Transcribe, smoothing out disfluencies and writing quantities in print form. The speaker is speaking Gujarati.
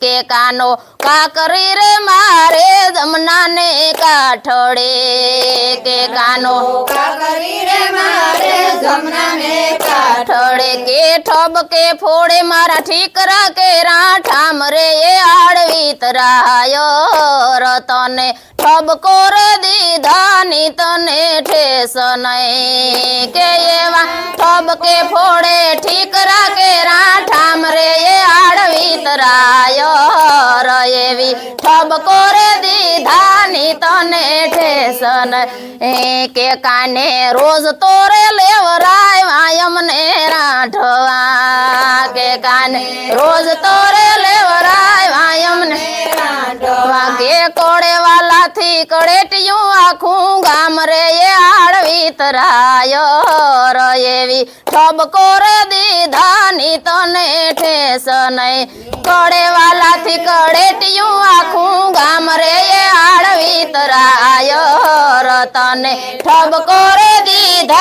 કે કાનો કાકરી રે મારે જમના ને કાઠડે કે કાનો કાકરી રે મારે જમના ને કાઠડે કે ઠબકે ફોડે મારા ઠીકરા કે રાઠામ રે એ આડવી તરાયો રતને ઠબકો રે દીધાની તને ઠેસ નહીં કે એવા ઠબકે ફોડે ઠીકરા કે રાઠામ રે એ આડવી તરાયો એવી ઠબકો રે દીધાની તને ઠેસ નહીં કે કાને રોજ તો રે લેવરાય વાયમને રાઠવા કે કાને રોજ તો રે લેવરાય વાયમને રાઠવા કે કોડે વાલાથી કડેટિયું આખું ગામ રે એ આડવી તરાયો એવી ઠબકો રે દીધાની તને ઠેસ નહીં કડે વાલાથી કડેટિયું આખું ગામ રે એ આડવી તરાયો તને ઠબકો રે દીધા